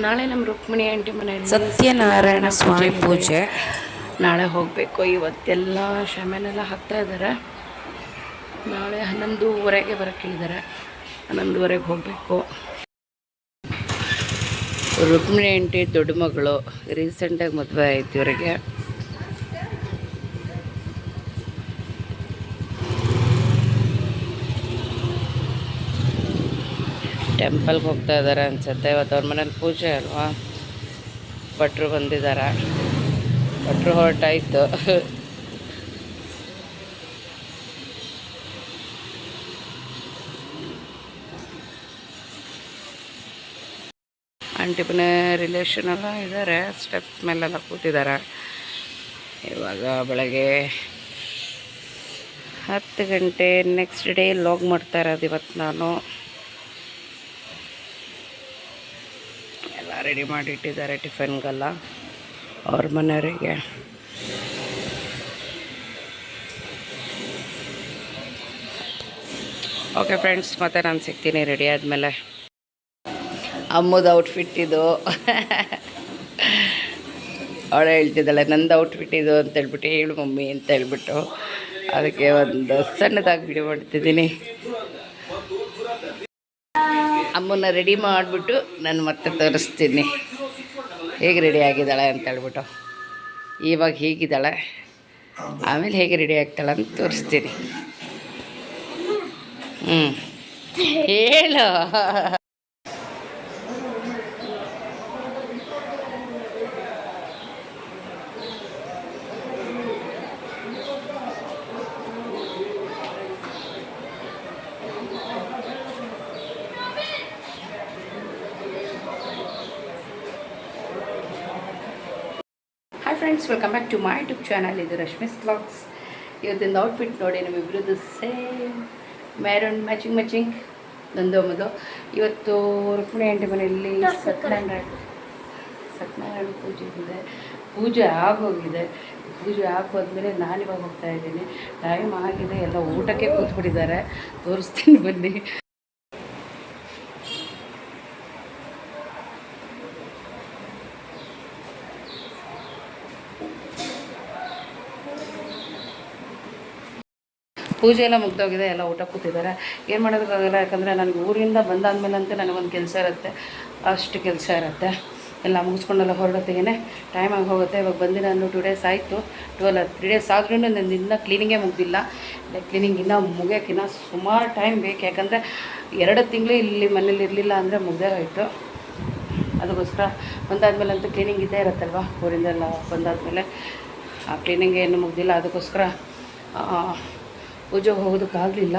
ನಾಳೆ ನಮ್ಮ ರುಕ್ಮಿಣಿ ಆಂಟಿ ಮನೆಯಲ್ಲಿ ಸತ್ಯನಾರಾಯಣ ಸ್ವಾಮಿ ಪೂಜೆ. ನಾಳೆ ಹೋಗಬೇಕು. ಇವತ್ತೆಲ್ಲ ಶಾಮಿಯಾನೆಲ್ಲ ಹಾಕ್ತಾ ಇದ್ದಾರೆ. ನಾಳೆ 11:30ಗೆ ಬರೋಕ್ಕೆ ಹೇಳಿದ್ದಾರೆ. 11:30ಗೆ ಹೋಗಬೇಕು. ರುಕ್ಮಿಣಿ ಆಂಟಿ ದೊಡ್ಡ ಮಗಳು, ರೀಸೆಂಟಾಗಿ ಮದುವೆ ಆಯ್ತು ಇವರಿಗೆ. ಟೆಂಪಲ್ಗೆ ಹೋಗ್ತಾ ಇದ್ದಾರೆ ಅನ್ಸುತ್ತೆ. ಇವತ್ತು ಅವ್ರ ಮನೇಲಿ ಪೂಜೆ ಅಲ್ವಾ. ಭಟ್ರು ಬಂದಿದ್ದಾರೆ. ಭಟ್ರು ಹೊರಟಾಯ್ತು. ಆಂಟಿ ಮನೆ ರಿಲೇಷನ್ ಎಲ್ಲ ಇದ್ದಾರೆ. ಸ್ಟೆಪ್ಸ್ ಮೇಲೆಲ್ಲ ಕೂತಿದ್ದಾರೆ. ಇವಾಗ ಬೆಳಗ್ಗೆ 10 ಗಂಟೆ. ನೆಕ್ಸ್ಟ್ ಡೇ ಲಾಗ್ ಮಾಡ್ತಾ ಇರೋದು ಇವತ್ತು ನಾನು. ಎಲ್ಲ ರೆಡಿ ಮಾಡಿಟ್ಟಿದ್ದಾರೆ ಟಿಫನ್ಗೆಲ್ಲ ಅವ್ರ ಮನೆಯವರಿಗೆ. ಓಕೆ ಫ್ರೆಂಡ್ಸ್, ಮತ್ತೆ ನಾನು ಸಿಗ್ತೀನಿ ರೆಡಿ ಆದಮೇಲೆ. ಅಮ್ಮದು ಔಟ್ಫಿಟ್ ಇದು. ಅವಳೇ ಹೇಳ್ತಿದ್ದಾಳೆ ನಂದು ಔಟ್ಫಿಟ್ ಇದು ಅಂತ ಹೇಳ್ಬಿಟ್ಟು, ಹೇಳು ಮಮ್ಮಿ ಅಂತ ಹೇಳ್ಬಿಟ್ಟು. ಅದಕ್ಕೆ ಒಂದು ಸಣ್ಣದಾಗಿ ವಿಡಿಯೋ ಮಾಡ್ತಿದ್ದೀನಿ. ಅಮ್ಮನ್ನ ರೆಡಿ ಮಾಡಿಬಿಟ್ಟು ನಾನು ಮತ್ತೆ ತೋರಿಸ್ತೀನಿ ಹೇಗೆ ರೆಡಿ ಆಗಿದ್ದಾಳೆ ಅಂತ ಹೇಳ್ಬಿಟ್ಟು. ಇವಾಗ ಹೀಗಿದ್ದಾಳೆ, ಆಮೇಲೆ ಹೇಗೆ ರೆಡಿ ಆಗ್ತಾಳೆ ಅಂತ ತೋರಿಸ್ತೀನಿ. ಹೇಳು. Hi friends, welcome back to my YouTube channel. ಇದು ರಶ್ಮಿಸ್ ವ್ಲಾಗ್ಸ್. ಇವತ್ತಿಂದ ಔಟ್ಫಿಟ್ ನೋಡಿ, ನಮ್ಮಿಬ್ಬರದ್ದು ಸೇಮ್ ಮ್ಯಾರೂನ್ ಮ್ಯಾಚಿಂಗ್ ನಂದು ಅಮ್ಮದು. ಇವತ್ತು ರುಕ್ಮಿಣಿ ಆಂಟಿ ಮನೆಯಲ್ಲಿ ಸತ್ಯನಾರಾಯಣ ಪೂಜೆ ಇದೆ. ಪೂಜೆ ಆಗೋಗಿದೆ. ಪೂಜೆ ಆಗೋದ್ಮೇಲೆ ನಾನಿವಾಗ ಹೋಗ್ತಾ ಇದ್ದೀನಿ. ಟೈಮ್ ಆಗಿದೆ, ಎಲ್ಲ ಊಟಕ್ಕೆ ಕೂತ್ಬಿಟ್ಟಿದ್ದಾರೆ. ತೋರಿಸ್ತೀನಿ ಬನ್ನಿ. ಪೂಜೆ ಎಲ್ಲ ಮುಗ್ದೋಗಿದೆ, ಎಲ್ಲ ಊಟ ಕೂತಿದ್ದಾರೆ. ಏನು ಮಾಡೋದಕ್ಕಾಗಲ್ಲ, ಯಾಕಂದರೆ ನನಗೆ ಊರಿಂದ ಬಂದಾದ್ಮೇಲೆ ಅಂತ ನನಗೊಂದು ಕೆಲಸ ಇರುತ್ತೆ. ಅಷ್ಟು ಕೆಲಸ ಇರುತ್ತೆ. ಎಲ್ಲ ಮುಗಿಸ್ಕೊಂಡೆಲ್ಲ ಹೊರಡೋತ್ತಿಗೆ ಟೈಮ್ ಆಗಿ ಹೋಗುತ್ತೆ. ಇವಾಗ ಬಂದು ನಾನು 2 ಡೇಸ್ ಆಯಿತು. 3 ಡೇಸ್ ಆದ್ರೂ ನಂದು ಇನ್ನೂ ಕ್ಲೀನಿಂಗೇ ಮುಗ್ದಿಲ್ಲ. ಕ್ಲೀನಿಂಗ್ ಇನ್ನೂ ಮುಗಿಯೋಕ್ಕಿನ್ನ ಸುಮಾರು ಟೈಮ್ ಬೇಕು. ಯಾಕಂದರೆ 2 ತಿಂಗಳು ಇಲ್ಲಿ ಮನೇಲಿ ಇರಲಿಲ್ಲ ಅಂದರೆ ಮುಗ್ದೇ ಹೋಯಿತು. ಅದಕ್ಕೋಸ್ಕರ ಬಂದಾದ್ಮೇಲೆ ಅಂತೂ ಕ್ಲೀನಿಂಗ್ ಇದ್ದೇ ಇರುತ್ತಲ್ವ. ಊರಿಂದೆಲ್ಲ ಬಂದಾದಮೇಲೆ ಆ ಕ್ಲೀನಿಂಗ್ ಏನು ಮುಗ್ದಿಲ್ಲ. ಅದಕ್ಕೋಸ್ಕರ ಪೂಜೆಗೆ ಹೋಗೋದಕ್ಕಾಗಲಿಲ್ಲ.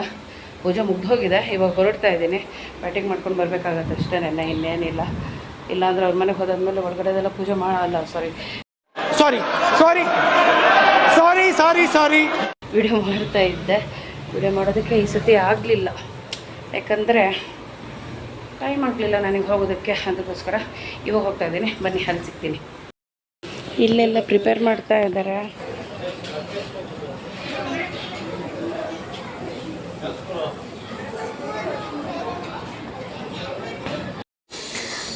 ಪೂಜೆ ಮುಗ್ದೋಗಿದೆ. ಇವಾಗ ಹೊರಡ್ತಾ ಇದ್ದೀನಿ. ಬ್ಯಾಟಿಂಗ್ ಮಾಡ್ಕೊಂಡು ಬರಬೇಕಾಗತ್ತೆ ಅಷ್ಟೇ, ಇನ್ನೇನಿಲ್ಲ. ಇಲ್ಲಾಂದ್ರೆ ಅವ್ರ ಮನೆಗೆ ಹೋದಾದ್ಮೇಲೆ ಒಳಗಡೆದೆಲ್ಲ ಪೂಜೆ ಮಾಡಲ್ಲ. ಸಾರಿ ವಿಡಿಯೋ ಮಾಡ್ತಾ ಇದ್ದೆ. ವಿಡಿಯೋ ಮಾಡೋದಕ್ಕೆ ಈ ಸತಿ ಆಗಲಿಲ್ಲ, ಯಾಕಂದರೆ ಟೈಮ್ ಆಗಲಿಲ್ಲ ನನಗೆ ಹೋಗೋದಕ್ಕೆ. ಅದಕ್ಕೋಸ್ಕರ ಇವಾಗ ಹೋಗ್ತಾ ಇದ್ದೀನಿ. ಬನ್ನಿ, ಅಲ್ಲಿ ಸಿಗ್ತೀನಿ. ಇಲ್ಲೆಲ್ಲ ಪ್ರಿಪೇರ್ ಮಾಡ್ತಾ ಇದ್ದಾರೆ.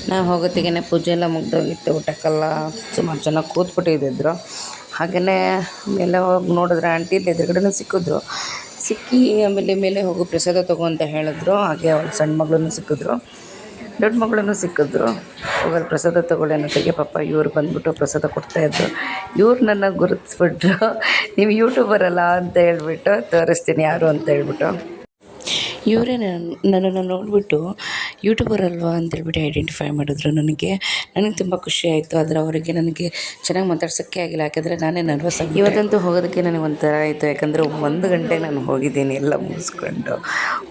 ನಾವು ಹೋಗೋತ್ತಿಗೆ ಪೂಜೆ ಎಲ್ಲ ಮುಗ್ದೋಗಿತ್ತು. ಊಟಕ್ಕೆಲ್ಲ ಸುಮಾರು ಜನ ಕೂತ್ಬಿಟ್ಟಿದ್ದರು. ಹಾಗೆಯೇ ಮೇಲೆ ಹೋಗಿ ನೋಡಿದ್ರೆ ಆಂಟಿ ಇಲ್ಲಿ ಎದುರುಗಡೆನೂ ಸಿಕ್ಕಿದ್ರು. ಆಮೇಲೆ ಮೇಲೆ ಹೋಗೋ ಪ್ರಸಾದ ತಗೋ ಅಂತ ಹೇಳಿದ್ರು. ಹಾಗೆ ಅವಳು ಸಣ್ಣ ಮಗಳೂ ಸಿಕ್ಕಿದ್ರು, ದೊಡ್ಡ ಮಗಳೂ ಸಿಕ್ಕಿದ್ರು. ಹೋಗೋರು ಪ್ರಸಾದ ತಗೊಳ್ಳಿ ಅನ್ನೋತ್ತಿಗೆ ಪಾಪ ಇವ್ರು ಬಂದುಬಿಟ್ಟು ಪ್ರಸಾದ ಕೊಡ್ತಾಯಿದ್ರು. ಇವ್ರು ನನ್ನ ಗುರುತಿಸ್ಬಿಟ್ರು. ನೀವು ಯೂಟ್ಯೂಬರ್ ಅಲ್ಲ ಅಂತ ಹೇಳ್ಬಿಟ್ಟು, ತೋರಿಸ್ತೀನಿ ಯಾರು ಅಂತ ಹೇಳ್ಬಿಟ್ಟು. ಇವರೇ ನನ್ನನ್ನು ನೋಡಿಬಿಟ್ಟು ಯೂಟ್ಯೂಬರ್ ಅಲ್ವಾ ಅಂತೇಳ್ಬಿಟ್ಟು ಐಡೆಂಟಿಫೈ ಮಾಡಿದ್ರು. ನನಗೆ ತುಂಬ ಖುಷಿ ಆಯಿತು. ಆದರೆ ಅವರಿಗೆ ನನಗೆ ಚೆನ್ನಾಗಿ ಮಾತಾಡ್ಸೋಕ್ಕೆ ಆಗಿಲ್ಲ, ಯಾಕೆಂದರೆ ನಾನೇ ನರ್ವಸ್ ಆಗಿ. ಇವತ್ತಂತೂ ಹೋಗೋದಕ್ಕೆ ನನಗೆ ಒಂಥರ ಆಯಿತು. ಯಾಕಂದರೆ 1 ಗಂಟೆಗೆ ನಾನು ಹೋಗಿದ್ದೀನಿ ಎಲ್ಲ ಮುಗಿಸ್ಕೊಂಡು.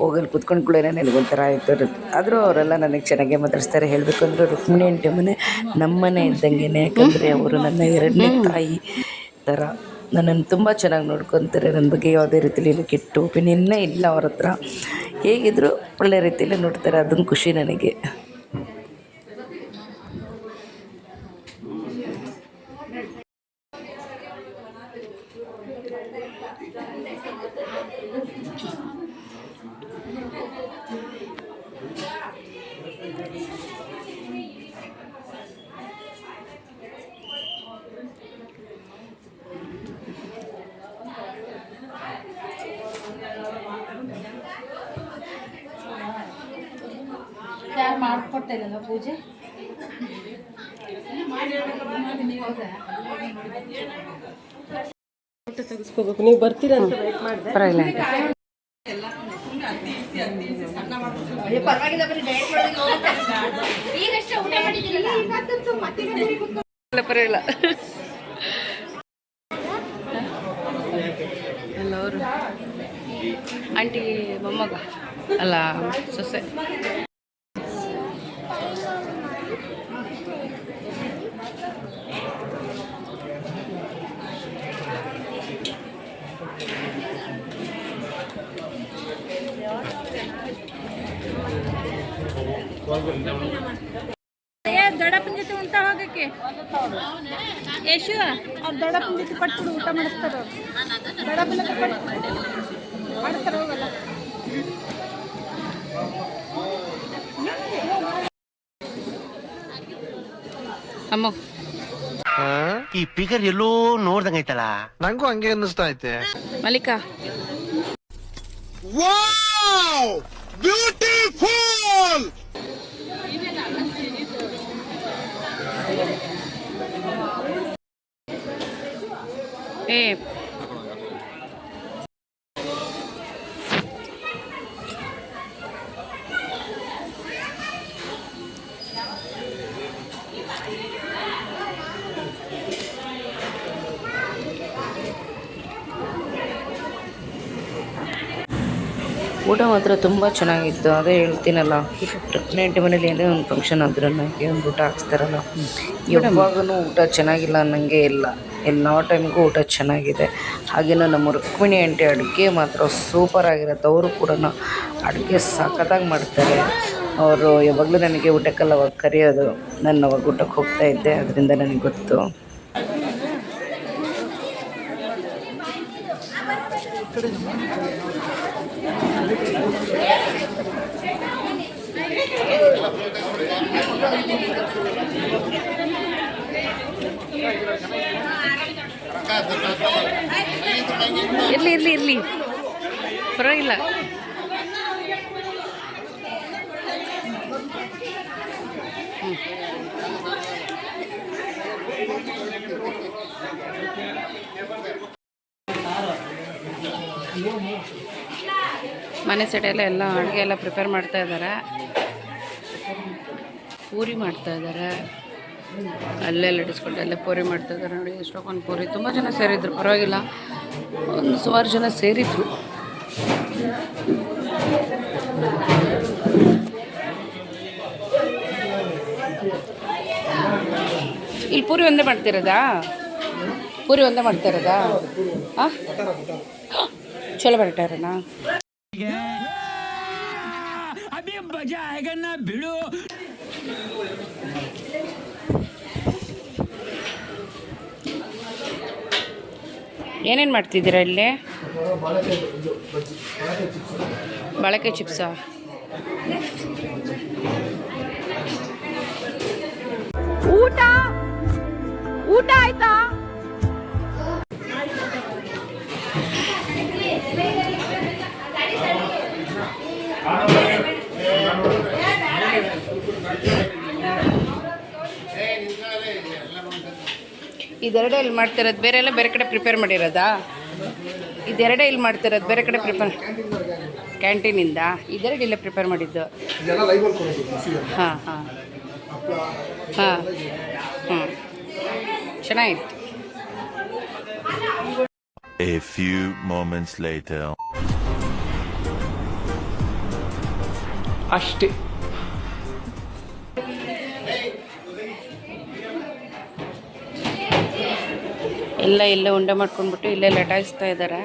ಹೋಗಲು ಕೂತ್ಕೊಂಡು ಕೂಡ ನನಗೊಂಥರ ಆಯಿತು. ಆದರೂ ಅವರೆಲ್ಲ ನನಗೆ ಚೆನ್ನಾಗೇ ಮಾತಾಡಿಸ್ತಾರೆ. ಹೇಳಬೇಕು ಅಂದರೆ ರುಕ್ಮಿಣಿ ಆಂಟಿ ಮನೆ ನಮ್ಮ ಮನೆ ಇದ್ದಂಗೆ. ಯಾಕಂದರೆ ಅವರು ನನ್ನ 2ನೇ ತಾಯಿ ಥರ. ನನ್ನನ್ನು ತುಂಬ ಚೆನ್ನಾಗಿ ನೋಡ್ಕೊತಾರೆ. ನನ್ನ ಬಗ್ಗೆ ಯಾವುದೇ ರೀತಿಯಲ್ಲಿ ಕೆಟ್ಟ ಒಪಿನಿಯನ್ನೇ ಇಲ್ಲ ಅವ್ರ ಹತ್ರ. ಹೇಗಿದ್ದರೂ ಒಳ್ಳೆ ರೀತಿಯಲ್ಲಿ ನೋಡ್ತಾರೆ. ಅದೊಂದು ಖುಷಿ ನನಗೆ. ಯಾರು ಮಾಡ್ಕೊಡ್ತಾ ಇಲ್ಲಲ್ಲ ಪೂಜೆ. ತೆಗಿಸ್ಕೋಬೇಕು. ನೀವು ಬರ್ತೀರಾ ಅಂತ ವೇಟ್ ಮಾಡಿದೆ. ಪರವಾಗಿಲ್ಲ. ಪರವಾಗಿಲ್ಲ. ಅಲ್ಲ ಅವರು ಆಂಟಿ ಮೊಮ್ಮಗ ಅಲ್ಲ ಸೊಸೆ. ದೊಡ್ಡಪ್ಪನ ಜೊತೆ ಉಂಟ ಹೋಗಕ್ಕೆ ಯಶು ಅವ್ರು ದೊಡ್ಡಪ್ಪನ ಜೊತೆ ಪಟ್ಬಿಡು, ಊಟ ಮಾಡಿಸ್ತಾರೆ ಅವ್ರು. ದೊಡ್ಡಪ್ಪನ ಜೊತೆ ಮಾಡ್ತಾರೆ, ಹೋಗಲ್ಲ. ಅಮ್ಮ ಈ ಫಿಗರ್ ಎಲ್ಲೋ ನೋಡ್ದಂಗೈತಲ್ಲ. ನಂಗೂ ಹಂಗೆ ಅನ್ನಿಸ್ತಾ ಐತೆ. ಮಲ್ಲಿಕಾ ಬ್ಯೂಟಿಫುಲ್. ಏ ಊಟ ಮಾತ್ರ ತುಂಬ ಚೆನ್ನಾಗಿತ್ತು. ಅದೇ ಹೇಳ್ತೀನಲ್ಲ, ಪ್ರೆಗ್ನೆಂಟ್ ಮನೇಲಿ ಏನೇ ಒಂದು ಫಂಕ್ಷನ್ ಆದ್ರೆ ನನಗೆ ಒಂದು ಊಟ ಹಾಕ್ಸ್ತಾರಲ್ಲ, ಯಾವಾಗೂ ಊಟ ಚೆನ್ನಾಗಿಲ್ಲ ಅನ್ನಂಗೆ ಇಲ್ಲ. ಎಲ್ಲ ಟೈಮ್ಗೂ ಊಟ ಚೆನ್ನಾಗಿದೆ. ಹಾಗೆಯೇ ನಮ್ಮ ರುಕ್ಮಿಣಿ ಆಂಟಿ ಅಡುಗೆ ಮಾತ್ರ ಸೂಪರ್ ಆಗಿರುತ್ತೆ. ಅವರು ಕೂಡ ಅಡುಗೆ ಸಖತ್ತಾಗಿ ಮಾಡ್ತಾರೆ. ಅವರು ಯಾವಾಗಲೂ ನನಗೆ ಊಟಕ್ಕೆಲ್ಲ ಅವಾಗ ಕರೆಯೋದು, ನಾನು ಅವಾಗ ಊಟಕ್ಕೆ ಹೋಗ್ತಾ ಇದ್ದೆ, ಅದರಿಂದ ನನಗೆ ಗೊತ್ತು. ಇರಲಿ ಪರವಾಗಿಲ್ಲ. ಮನೆ ಸೈಡೆಲ್ಲ ಎಲ್ಲ ಅಡುಗೆ ಎಲ್ಲ ಪ್ರಿಪೇರ್ ಮಾಡ್ತಾ ಇದ್ದಾರೆ. ಪೂರಿ ಮಾಡ್ತಾ ಇದ್ದಾರೆ, ಅಲ್ಲೆಲ್ಲ ಇಡಿಸ್ಕೊಂಡು ಅಲ್ಲೇ ಪೂರಿ ಮಾಡ್ತಾ ಇದ್ದಾರೆ. ನೋಡಿ ಎಷ್ಟೊಂದು ಪೂರಿ, ತುಂಬ ಜನ ಸೇರಿದ್ರು, ಪರವಾಗಿಲ್ಲ, ಒಂದು ಸುಮಾರು ಜನ ಸೇರಿದ್ರು. ಇಲ್ಲಿ ಪೂರಿ ಒಂದೇ ಮಾಡ್ತಿರೋದಾ? ಪೂರಿ ಒಂದೇ ಮಾಡ್ತಿರೋದಾ? ಹಾಂ, ಚಲೋ ಬರಟಾರನಾ? ಏನೇನು ಮಾಡ್ತಿದ್ದೀರಾ ಇಲ್ಲಿ? ಬಾಳೆಕಾಯಿ ಚಿಪ್ಸಾ? ಊಟ ಆಯ್ತಾ? ಇದೆರಡೇ ಇಲ್ಲಿ ಮಾಡ್ತಿರೋದು, ಬೇರೆ ಎಲ್ಲ ಬೇರೆ ಕಡೆ ಪ್ರಿಪೇರ್ ಮಾಡಿರೋದಾ? ಇದೆರಡೇ ಇಲ್ಲಿ ಮಾಡ್ತಿರೋದು, ಬೇರೆ ಕಡೆ ಪ್ರಿಪೇರ್ ಕ್ಯಾಂಟೀನಿಂದ? ಇದೆರಡು ಇಲ್ಲೇ ಪ್ರಿಪೇರ್ ಮಾಡಿದ್ದು? ಹಾಂ ಹಾಂ ಹಾಂ ಹ್ಞೂ, ಚೆನ್ನಾಗಿತ್ತು. A few moments later. ಅಷ್ಟೇ. ಎಲ್ಲ ಇಲ್ಲೇ ಉಂಡೆ ಮಾಡ್ಕೊಂಡ್ಬಿಟ್ಟು ಇಲ್ಲೇ ಲಟಾಯಿಸ್ತಾ ಇದ್ದಾರೆ.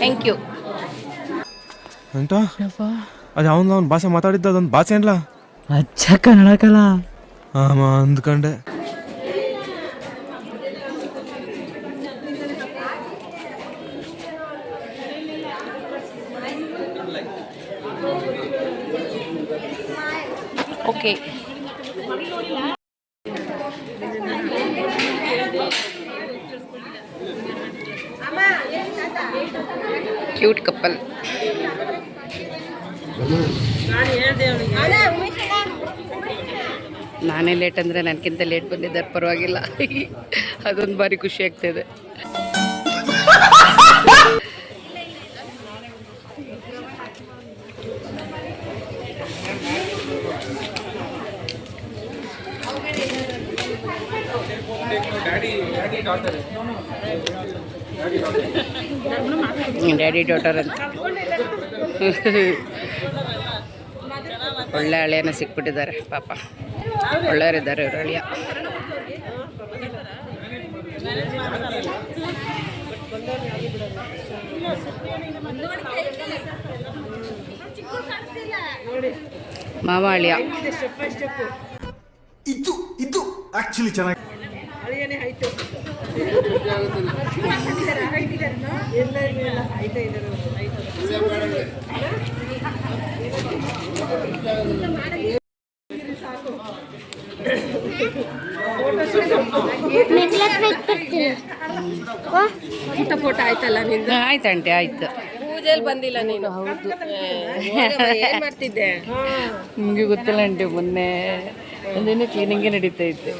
Thank you. ಎಂತ ಅದು ಅವ್ನು ಭಾಷೆ ಮಾತಾಡಿದ್ದ, ಅದೊಂದು ಭಾಷೆ ಏನ್ಲ? ಅಚ್ಚ ಕನ್ನಡಕಲ್ಲ. ಹಾಂ ಅಂದ್ಕೊಂಡೆ. ಓಕೆ. ಕ್ಯೂಟ್ ಕಪ್ಪಲ್. ನಾನೇ ಲೇಟ್ ಅಂದರೆ ನನಗಿಂತ ಲೇಟ್ ಬಂದಿದ್ದಾರೆ, ಪರವಾಗಿಲ್ಲ. ಅದೊಂದು ಬಾರಿ ಖುಷಿ ಆಗ್ತಾಯಿದೆ. ಡ್ಯಾಡಿ ಡಾಟರ್ ಅಂತ ಒಳ್ಳೆ ಹಳೆಯನ್ನ ಸಿಕ್ಬಿಟ್ಟಿದ್ದಾರೆ ಪಾಪ. ಒಳ್ಳೆಯವರಿದ್ದಾರೆ ಇವರು ಹಳಿಯ. ಮಾವ ಹಳಿಯ. ಇದು ಆಕ್ಚುಲಿ ಚೆನ್ನಾಗಿ ಫೋಟೋ ಆಯ್ತಲ್ಲ ನಿಂದು? ಆಯ್ತು ಆಂಟಿ, ಆಯ್ತು. ಪೂಜೆಯಲ್ಲಿ ಬಂದಿಲ್ಲ ನೀನು? ಹೌದು. ಏನ್ ಮಾಡ್ತಿದ್ದೆ? ನಿಮಗೆ ಗೊತ್ತಿಲ್ಲ ಆಂಟಿ, ಮೊನ್ನೆ ಒಂದಿನ ಕ್ಲೀನಿಂಗೇ ನಡೀತಾ ಇತ್ತು.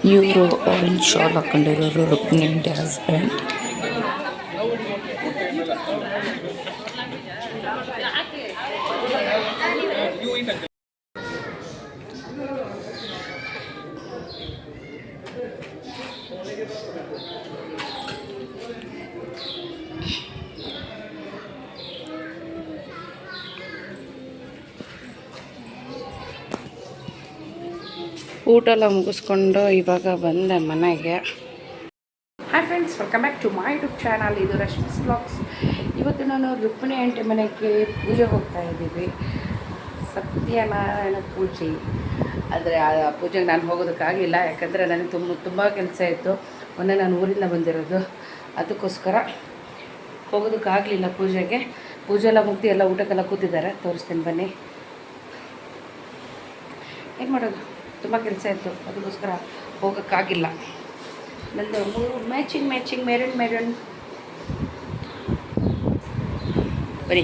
ಇವರು ಆರೆಂಜ್ ಶಾಲ್ ಹಾಕೊಂಡಿರೋರು ರುಕ್ಮಿಣಿ ಆಂಟಿ ಹಸ್ಬೆಂಡ್. ಊಟ ಎಲ್ಲ ಮುಗಿಸ್ಕೊಂಡು ಇವಾಗ ಬಂದೆ ಮನೆಗೆ. Hi friends, welcome back to my YouTube channel. ಇದು ರಶ್ಮಿಸ್ ಬ್ಲಾಗ್ಸ್. ಇವತ್ತು ನಾನು ರುಕ್ಮಿಣಿ ಆಂಟಿ ಮನೆಗೆ ಪೂಜೆ ಹೋಗ್ತಾ ಇದ್ದೀವಿ, ಸತ್ಯನಾರಾಯಣ ಪೂಜೆ. ಆದರೆ ಆ ಪೂಜೆಗೆ ನಾನು ಹೋಗೋದಕ್ಕಾಗಿಲ್ಲ, ಯಾಕಂದರೆ ನನಗೆ ತುಂಬ ಕೆಲಸ ಇತ್ತು. ಮೊನ್ನೆ ನಾನು ಊರಿಂದ ಬಂದಿರೋದು, ಅದಕ್ಕೋಸ್ಕರ ಹೋಗೋದಕ್ಕಾಗಲಿಲ್ಲ ಪೂಜೆಗೆ. ಪೂಜೆ ಎಲ್ಲ ಮುಗ್ದು ಎಲ್ಲ ಊಟಕ್ಕೆಲ್ಲ ಕೂತಿದ್ದಾರೆ, ತೋರಿಸ್ತೀನಿ ಬನ್ನಿ. ಏನು ಮಾಡೋದು, ತುಂಬ ಕೆಲಸ ಇತ್ತು, ಅದಕ್ಕೋಸ್ಕರ ಹೋಗೋಕ್ಕಾಗಿಲ್ಲ. ನಂದು ಮ್ಯಾಚಿಂಗ್ ಮೆರೂನ್ ಬರೀ.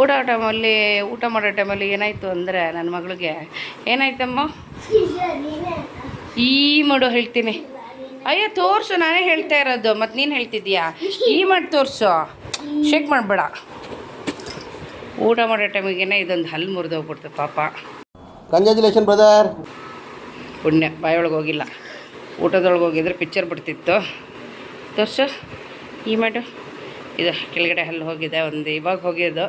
ಊಟ ಮಾಡೋ ಟೈಮಲ್ಲಿ ಏನಾಯಿತು ಅಂದರೆ, ನನ್ನ ಮಗಳಿಗೆ ಏನಾಯ್ತಮ್ಮ ಈ ಮಾಡು ಹೇಳ್ತೀನಿ. ಅಯ್ಯೋ ತೋರಿಸು, ನಾನೇ ಹೇಳ್ತಾ ಇರೋದು, ಮತ್ತು ನೀನು ಹೇಳ್ತಿದ್ದೀಯಾ ಈ ಮಾಡಿ ತೋರಿಸು, ಶೇಕ್ ಮಾಡಬೇಡ. ಊಟ ಮಾಡೋ ಟೈಮಿಗೇನೆ ಇದೊಂದು ಹಲ್ಲು ಮುರಿದೋಗ್ಬಿಡ್ತು ಪಾಪ. Congratulation brother. ಪುಣ್ಯ ಬಾಯೊಳಗೆ ಹೋಗಿಲ್ಲ, ಊಟದೊಳಗೆ ಹೋಗಿದ್ರೆ ಪಿಕ್ಚರ್ ಬಿಡ್ತಿತ್ತು. ತೋರಿಸು ಈ ಮಾಡು. ಇದು ಕೆಳಗಡೆ ಹಲ್ಲು ಹೋಗಿದೆ, ಒಂದು ಇವಾಗ ಹೋಗಿದ್ದು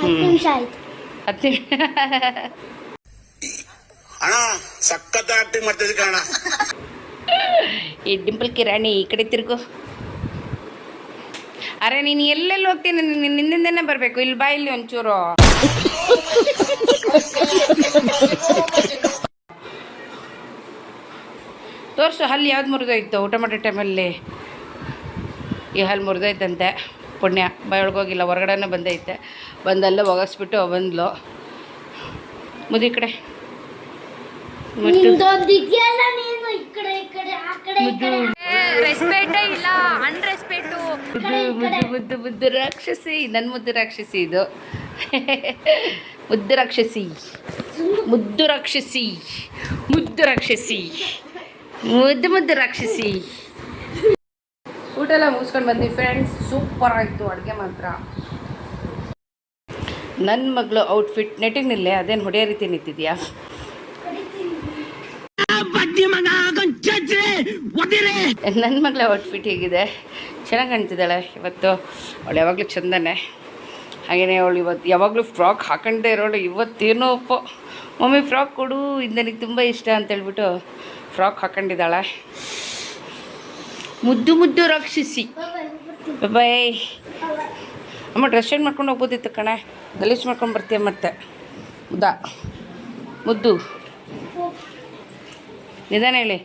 10 ನಿಮಿಷ. ಅಣ್ಣ ಸಖತ್ ಆಕ್ಟಿಂಗ್ ಮಾಡ್ತಿದ್ದೆ ಕಣ. ಈ ಡಿಂಪಲ್ ಕಿರಾಣಿ ಈ ಕಡೆ ತಿರುಗು. ಅರೆ ನೀನು ಎಲ್ಲೆಲ್ಲಿ ಹೋಗ್ತೀನಿ, ನಿನ್ನಿಂದನೇ ಬರಬೇಕು. ಇಲ್ಲಿ ಬಾ, ಇಲ್ಲಿ ಒಂಚೂರು. ತೋರಿಸು ಹಲ್ಲು ಯಾವ್ದು ಮುರಿದೋಯ್ತು ಊಟ ಮಾಡೋ ಟೈಮಲ್ಲಿ. ಈ ಹಲ್ಲು ಮುರಿದೋಯ್ತಂತೆ. ಪುಣ್ಯ ಬಾಯೊಳಗೋಗಿಲ್ಲ, ಹೊರಗಡೆನೇ ಬಂದೈತೆ. ಬಂದಲ್ಲೇ ಒಗಸ್ಬಿಟ್ಟು ಬಂದ್ಲು. ಮುದಿ ಕಡೆ ಮುದ್ದು ರಾಕ್ಷಸಿ, ನನ್ನ ಮುದ್ದು ರಾಕ್ಷಸಿ ಇದು. ಮುದ್ದು ರಾಕ್ಷಸಿ ಮುದ್ದು ರಾಕ್ಷಸಿ ಮುದ್ದು ರಾಕ್ಷಸಿ ಮುದ್ದು ರಾಕ್ಷಸಿ. ಊಟ ಎಲ್ಲ ಮುಗಿಸ್ಕೊಂಡು ಬಂದ್ವಿ ಫ್ರೆಂಡ್ಸ್. ಸೂಪರ್ ಆಯಿತು ಅಡುಗೆ ಮಾತ್ರ. ನನ್ನ ಮಗಳು ಔಟ್ಫಿಟ್ ನೆಟ್ಟಿಗೆ ನಿಲ್ಲೇ, ಅದೇನು ಹೊಡೆಯೋ ರೀತಿ ನಿಂತಿದ್ಯಾ? ನನ್ನ ಮಗಳ ಔಟ್ಫಿಟ್ ಹೀಗಿದೆ, ಚೆನ್ನಾಗಿ ಕಾಣ್ತಿದ್ದಾಳೆ ಇವತ್ತು. ಅವಳು ಯಾವಾಗಲೂ ಚಂದನೇ. ಹಾಗೆಯೇ ಅವಳು ಇವತ್ತು ಯಾವಾಗಲೂ ಫ್ರಾಕ್ ಹಾಕೊಂಡೇ ಇರೋಳು. ಇವತ್ತೇನೋ ಅಪ್ಪ ಮಮ್ಮಿ ಫ್ರಾಕ್ ಕೊಡು, ಇದು ನನಗೆ ತುಂಬ ಇಷ್ಟ ಅಂತೇಳ್ಬಿಟ್ಟು ಫ್ರಾಕ್ ಹಾಕೊಂಡಿದ್ದಾಳೆ. ಮುದ್ದು ಮುದ್ದು ರಾಕ್ಷಸಿ. ಬಾಯ್ ಅಮ್ಮ. ಡ್ರೆಸ್ ಚೇಂಜ್ ಮಾಡ್ಕೊಂಡು ಹೋಗ್ಬೋದಿತ್ತು ಕಣೆ, ಗಲೀಜು ಮಾಡ್ಕೊಂಡು ಬರ್ತೀಯ ಮತ್ತೆ. ಉದಾ ಮುದ್ದು ನಿಧಾನ ಹೇಳಿ.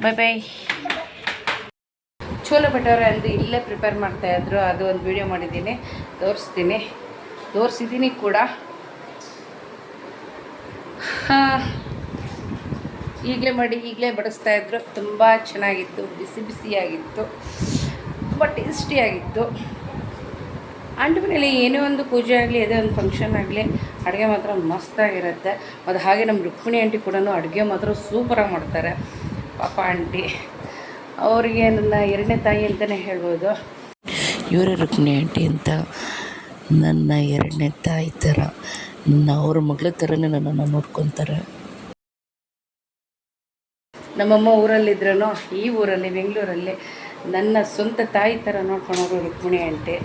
ಬಾಯ್ ಬಾಯ್. ಚೋಲೆ ಬಟಾರ ಅಂದು ಇಲ್ಲೇ ಪ್ರಿಪೇರ್ ಮಾಡ್ತಾಯಿದ್ರು. ಅದು ಒಂದು ವೀಡಿಯೋ ಮಾಡಿದ್ದೀನಿ, ತೋರಿಸಿದ್ದೀನಿ ಕೂಡ. ಈಗಲೇ ಮಾಡಿ ಈಗಲೇ ಬಡಿಸ್ತಾಯಿದ್ರು. ತುಂಬ ಚೆನ್ನಾಗಿತ್ತು, ಬಿಸಿ ಬಿಸಿಯಾಗಿತ್ತು, ತುಂಬ ಟೇಸ್ಟಿಯಾಗಿತ್ತು. ಆಂಟಿ ಮನೇಲಿ ಏನೇ ಒಂದು ಪೂಜೆ ಆಗಲಿ, ಅದೇ ಒಂದು ಫಂಕ್ಷನ್ ಆಗಲಿ, ಅಡುಗೆ ಮಾತ್ರ ಮಸ್ತಾಗಿರುತ್ತೆ. ಮತ್ತು ಹಾಗೆ ನಮ್ಮ ರುಕ್ಮಿಣಿ ಆಂಟಿ ಕೂಡ ಅಡುಗೆ ಮಾತ್ರ ಸೂಪರಾಗಿ ಮಾಡ್ತಾರೆ. ಪಾಪ ಆಂಟಿ ಅವರಿಗೆ ನನ್ನ ಎರಡನೇ ತಾಯಿ ಅಂತಲೇ ಹೇಳ್ಬೋದು. ಇವರೇ ರುಕ್ಮಿಣಿ ಆಂಟಿ ಅಂತ ನನ್ನ ಎರಡನೇ ತಾಯಿ ಥರ, ಅವ್ರ ಮಗಳ ಥರನೇ ನನ್ನನ್ನು ನೋಡ್ಕೊತಾರೆ. ನಮ್ಮಮ್ಮ ಊರಲ್ಲಿದ್ರೂ ಈ ಊರಲ್ಲಿ ಬೆಂಗಳೂರಲ್ಲಿ ನನ್ನ ಸ್ವಂತ ತಾಯಿ ಥರ ನೋಡ್ಕೊಳೋರು ರುಕ್ಮಿಣಿ ಆಂಟಿ.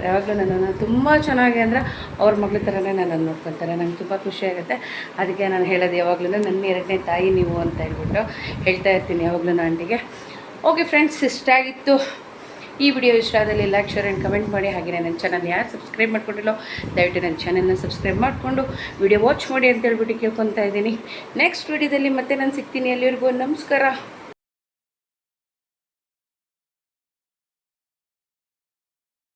ಯಾವಾಗಲೂ ನನ್ನನ್ನು ತುಂಬ ಚೆನ್ನಾಗಿ ಅಂದರೆ ಅವ್ರ ಮಗಳ ಥರನೇ ನನ್ನನ್ನು ನೋಡ್ಕೊತಾರೆ. ನಂಗೆ ತುಂಬ ಖುಷಿಯಾಗುತ್ತೆ. ಅದಕ್ಕೆ ನಾನು ಹೇಳೋದು ಯಾವಾಗಲೂ ನನ್ನ ಎರಡನೇ ತಾಯಿ ನೀವು ಅಂತ ಹೇಳ್ಬಿಟ್ಟು ಹೇಳ್ತಾ ಇರ್ತೀನಿ ಯಾವಾಗಲೂ ಆಂಟಿಗೆ. ಓಕೆ ಫ್ರೆಂಡ್ಸ್, ಇಷ್ಟ ಆಗಿತ್ತು ಈ ವಿಡಿಯೋ. ಇಷ್ಟ ಆದಲ್ಲಿ ಲೈಕ್, ಶೇರ್ ಆ್ಯಂಡ್ ಕಮೆಂಟ್ ಮಾಡಿ. ಹಾಗೆಯೇ ನನ್ನ ಚಾನಲ್ ಯಾರು ಸಬ್ಸ್ಕ್ರೈಬ್ ಮಾಡ್ಕೊಂಡಿಲ್ಲೋ ದಯವಿಟ್ಟು ನನ್ನ ಚಾನಲ್ನ ಸಬ್ಸ್ಕ್ರೈಬ್ ಮಾಡಿಕೊಂಡು ವಿಡಿಯೋ ವಾಚ್ ಮಾಡಿ ಅಂತ ಹೇಳ್ಬಿಟ್ಟು ಕೇಳ್ಕೊತಾ ಇದ್ದೀನಿ. ನೆಕ್ಸ್ಟ್ ವಿಡಿಯೋದಲ್ಲಿ ಮತ್ತೆ ನಾನು ಸಿಗ್ತೀನಿ. ಅಲ್ಲಿವರೆಗೂ ನಮಸ್ಕಾರ.